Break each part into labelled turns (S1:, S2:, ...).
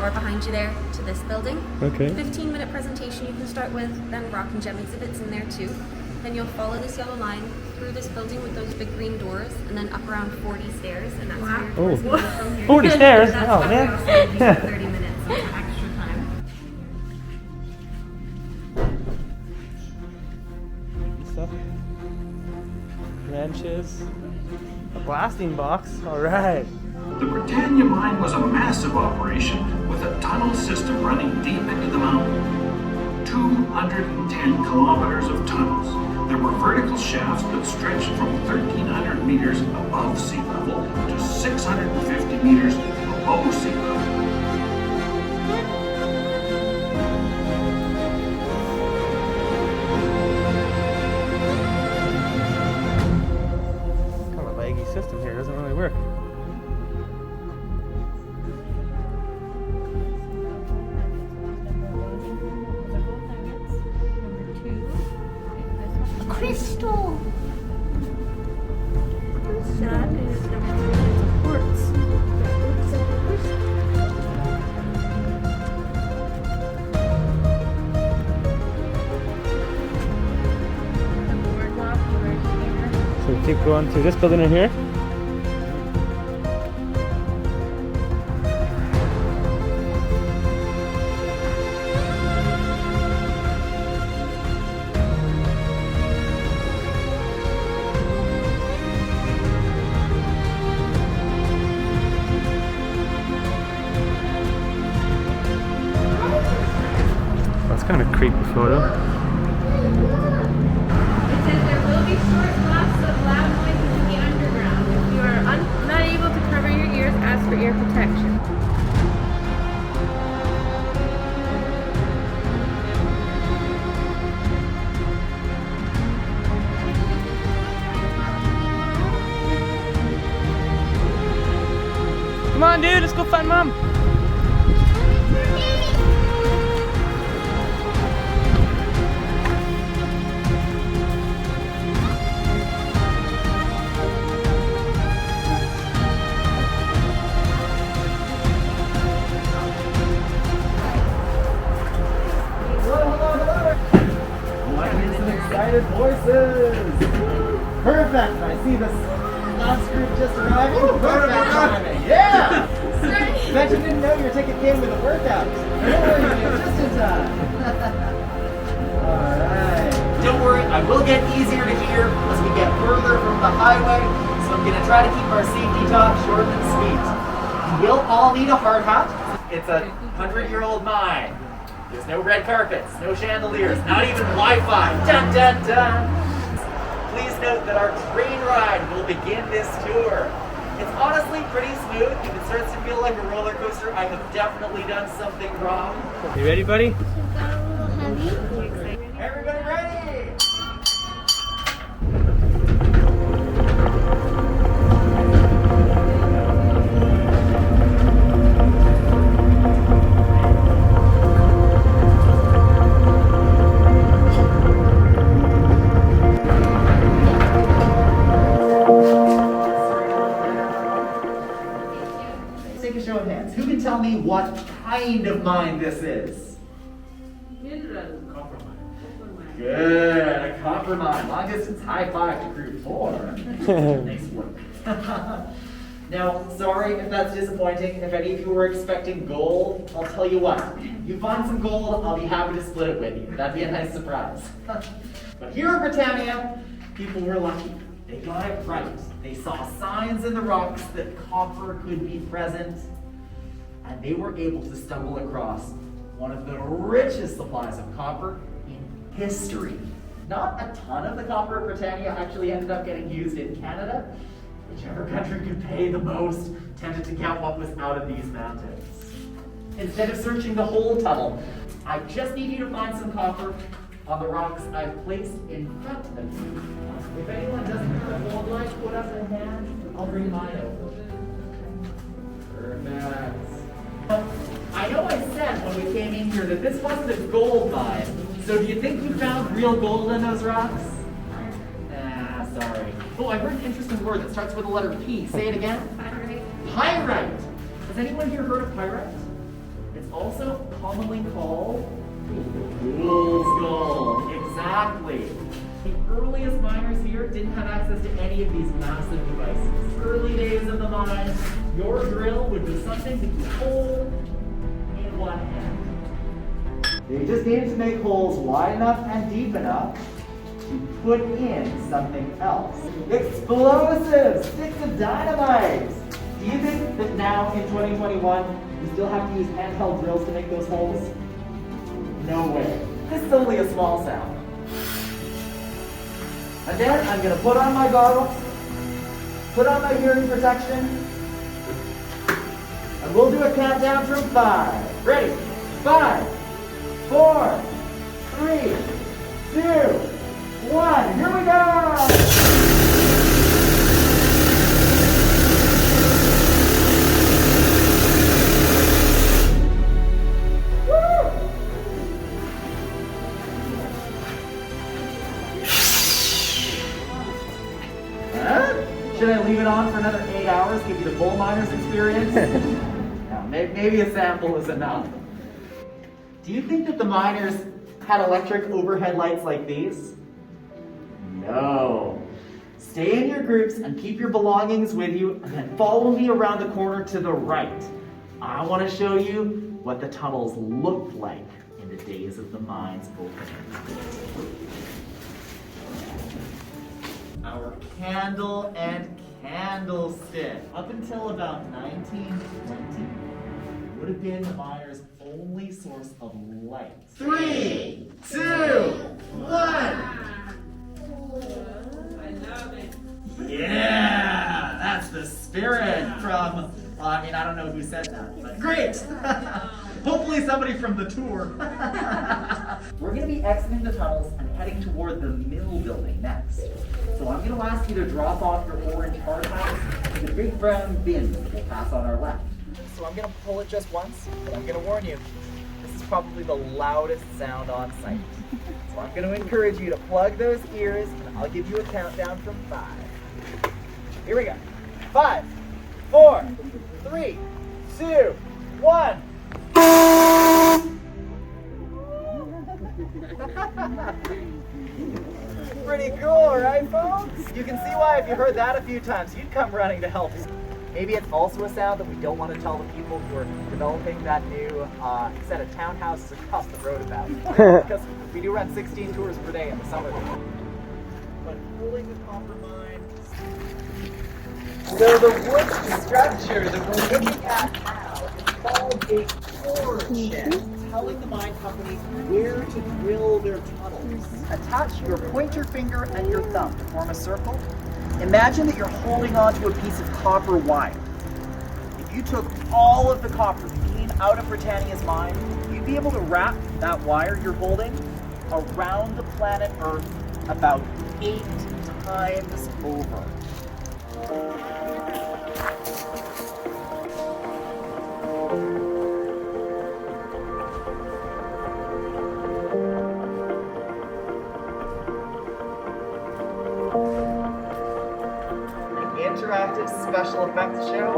S1: door behind you there to this building.
S2: Okay.
S1: 15-minute presentation you can start with, then rock and gem exhibits in there too. Then you'll follow this yellow line through this building with those big green doors, and then up around 40 stairs, and that's where your tour's going to be from here.
S2: 40 stairs?
S1: That's
S2: Oh,
S1: why
S2: man.
S1: we also give you 30 minutes of extra time.
S2: Stuff. Wrenches. A blasting box. All right.
S3: The Britannia Mine was a massive operation with a tunnel system running deep into the mountain. 210 kilometers of tunnels. There were vertical shafts that stretched from 1,300 meters above sea level to 650 meters below sea level.
S2: Kind of a laggy system here. Doesn't really work.
S1: Crystal! That is the quartz.
S2: So we keep going to this building in here. That's kind of a creepy photo.
S4: It says there will be short blasts of loud noises in the underground. If you are not able to cover your ears, ask for ear protection.
S2: Come on, dude, let's go find Mom.
S5: Excited voices! Perfect! I see this last group just arriving. Perfect timing! Yeah! Bet you didn't know your ticket came with a workout. Don't worry, you're just in time. Alright. Don't worry, I will get easier to hear as we get further from the highway, so I'm gonna try to keep our safety talk short and sweet. You will all need a hard hat. It's a 100-year-old mine. There's no red carpets, no chandeliers, not even Wi-Fi. Dun dun dun! Please note that our train ride will begin this tour. It's honestly pretty smooth. If it starts to feel like a roller coaster, I have definitely done something wrong.
S2: You ready, buddy?
S5: Everybody ready? Take a show of hands. Who can tell me what kind of mine this is? Good, a copper mine. Long distance high five to crew 4. Nice work. Now, sorry if that's disappointing. If any of you were expecting gold, I'll tell you what. You find some gold, I'll be happy to split it with you. That'd be a nice surprise. But here at Britannia, people were lucky. They got it right. They saw signs in the rocks that copper could be present, and they were able to stumble across one of the richest supplies of copper in history. Not a ton of the copper at Britannia actually ended up getting used in Canada. Whichever country could pay the most tended to get what was out of these mountains. Instead of searching the whole tunnel, I just need you to find some copper on the rocks I've placed in front of you. If anyone doesn't have a gold line, put up a hand. I'll bring mine over. Perfect. I know I said when we came in here that this wasn't a gold mine. So do you think you found real gold in those rocks? Ah, sorry. Oh, I heard an interesting word that starts with the letter P. Say it again.
S1: Pyrite.
S5: Pyrite. Has anyone here heard of pyrite? It's also commonly called fool's gold. Exactly. The earliest miners here didn't have access to any of these massive devices. Early days of the mine, your drill would be something that you hold in one hand. They just needed to make holes wide enough and deep enough to put in something else. Explosives! Sticks of dynamite! Do you think that now in 2021 we still have to use handheld drills to make those holes? No way. This is only a small sound. And then I'm gonna put on my goggles, put on my hearing protection, and we'll do a countdown from 5. Ready? 5, 4, 3, 2, 1. Here we go! Should I leave it on for another 8 hours, give you the bull miners experience? No, maybe a sample is enough. Do you think that the miners had electric overhead lights like these? No. Stay in your groups and keep your belongings with you, and then follow me around the corner to the right. I want to show you what the tunnels looked like in the days of the mine's opening. Our candle and candlestick. Up until about 1920, would have been the miner's only source of light. 3, 2, 1.
S4: I love it.
S5: Yeah, that's the spirit from, I don't know who said that, but great. Hopefully somebody from the tour. We're going to be exiting the tunnels and heading toward the mill building next. So I'm going to ask you to drop off your orange hard hats in the big brown bin that will pass on our left. So I'm going to pull it just once, but I'm going to warn you, this is probably the loudest sound on site. So I'm going to encourage you to plug those ears, and I'll give you a countdown from 5. Here we go. 5, 4, 3, 2, 1. Pretty cool, right, folks? You can see why if you heard that a few times, you'd come running to help. Maybe it's also a sound that we don't want to tell the people who are developing that new set of townhouses across the road about. Because we do run 16 tours per day in the summer. But pulling the copper mine. So the wood structure that we're looking at now is called a core shed, telling the mine company where to drill their tunnels. Attach your pointer finger and your thumb to form a circle. Imagine that you're holding onto a piece of copper wire. If you took all of the copper that came out of Britannia's mine, you'd be able to wrap that wire you're holding around the planet Earth about 8 times over. Interactive special effects show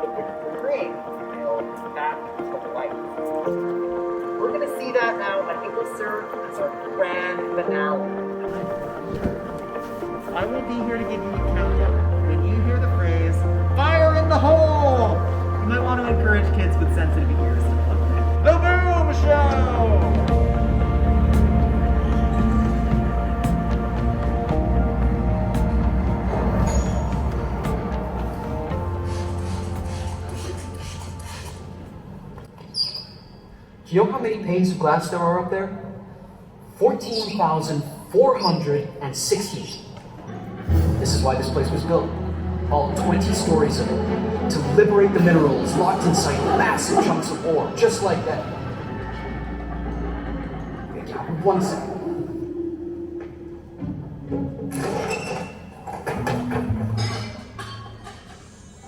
S5: that would bring the mill back to life. We're going to see that now, and it will serve as our grand finale. I won't be here to give you a countdown. When you hear the phrase, "Fire in the hole!" you might want to encourage kids with sensitive ears to plug in. The Boom Show!
S6: Do you know how many panes of glass there are up there? 14,460. This is why this place was built. All 20 stories of it. To liberate the minerals locked inside massive chunks of ore, just like that. Yeah, 1 second.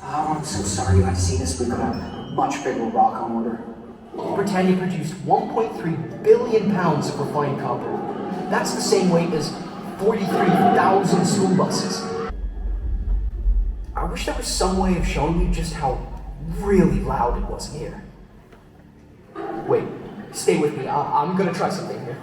S6: Oh, I'm so sorry you had to see this. We've got a much bigger rock on order. Britannia produced 1.3 billion pounds of refined copper. That's the same weight as 43,000 school buses. I wish there was some way of showing you just how really loud it was in here. Stay with me. I'm gonna try something here.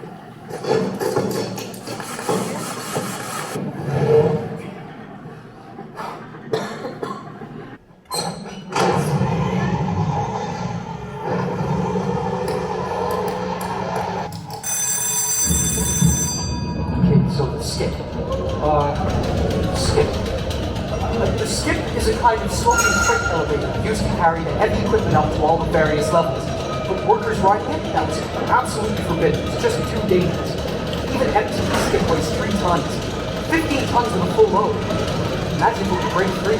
S6: Okay, so the skip. Skip. The skip is a kind of sloping freight elevator used to carry the heavy equipment up to all the various levels. But workers riding it, that was absolutely forbidden. It's just too dangerous. Even empty, the skip weighs 3 tons. 15 tons with a full load. Imagine if it would break free.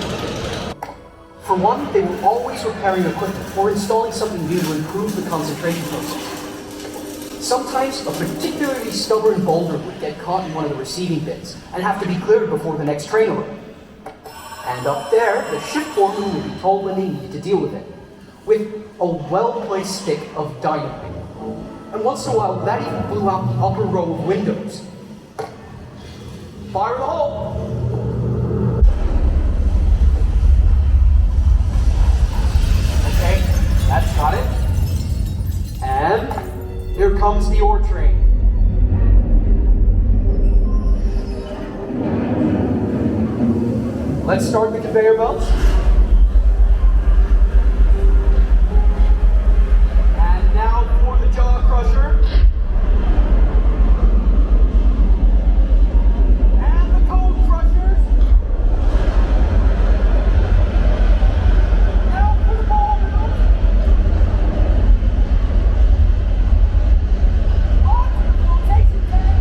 S6: For one, they were always repairing equipment or installing something new to improve the concentration process. Sometimes a particularly stubborn boulder would get caught in one of the receiving bins and have to be cleared before the next train arrived. And up there, the shift foreman would be told when they needed to deal with it, with a well-placed stick of dynamite. And once in a while, that even blew out the upper row of windows. Fire in the hole! Okay, that's got it. And here comes the ore train. Let's start the conveyor belts. And now for the jaw crusher. And the cone crushers. Now for the ball mills. On to the flotation tanks.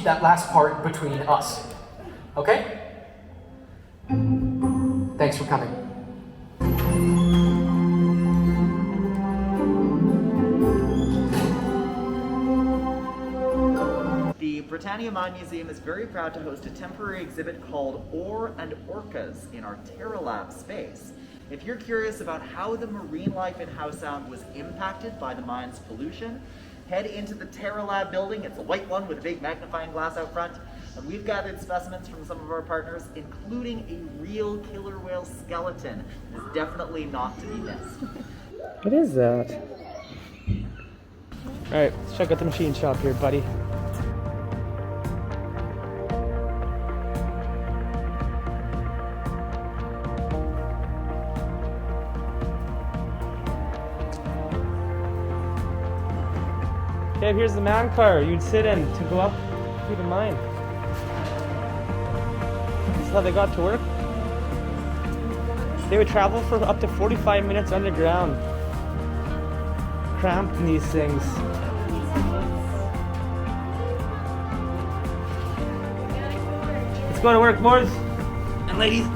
S6: That last part between us. Okay? Thanks for coming.
S5: The Britannia Mine Museum is very proud to host a temporary exhibit called Ore and Orcas in our Terra Lab space. If you're curious about how the marine life in Howe Sound was impacted by the mine's pollution, head into the Terra Lab building. It's a white one with a big magnifying glass out front. And we've gathered specimens from some of our partners, including a real killer whale skeleton. It is definitely not to be missed.
S2: What is that? Alright, let's check out the machine shop here, buddy. Okay, here's the man car you'd sit in to go up through the mine. This is how they got to work. They would travel for up to 45 minutes underground, cramped in these things. Let's go to work, boys and ladies.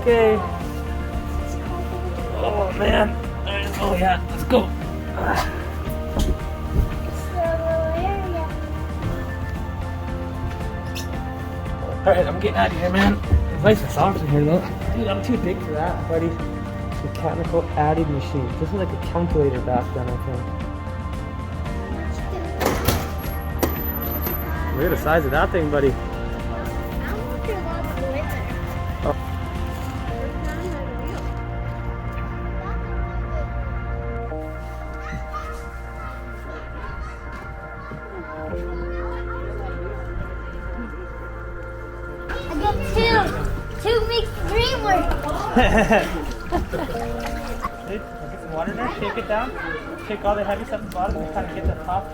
S2: Okay. Oh man. Oh yeah, let's go. Alright, I'm getting out of here, man. It's nice and soft in here though. Dude, I'm too big for that, buddy. Mechanical added machine. This is like a calculator back then, I think. Look at the size of that thing, buddy.
S7: Two makes the dream work.
S2: I'll get some water in there, shake it down, shake all the heavy stuff at the bottom, and kind of get the top.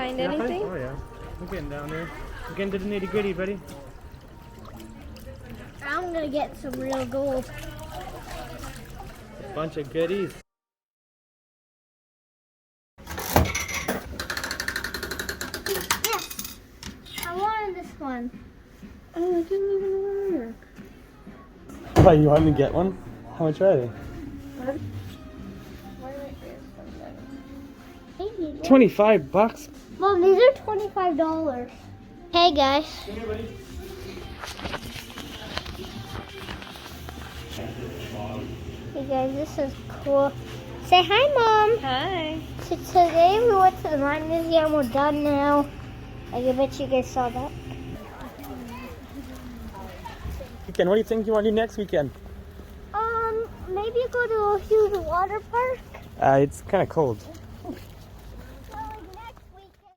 S4: find
S2: Yeah,
S4: anything?
S2: Oh yeah. We're getting down there. We're getting to the nitty gritty, buddy.
S7: I'm gonna get some real gold.
S2: A bunch of goodies.
S7: Yes, I wanted this one.
S4: Oh, it didn't even work.
S2: Why, you want me to get one? How much are they?
S7: Hey,
S2: 25 bucks.
S7: Mom, these are $25. Hey guys. Hey guys, this is cool. Say hi, Mom.
S4: Hi.
S7: So today we went to the Mine Museum. We're done now. I bet you guys saw that.
S2: Weekend, what do you think you want to do next weekend?
S7: Maybe go to a huge water park.
S2: It's kind of cold.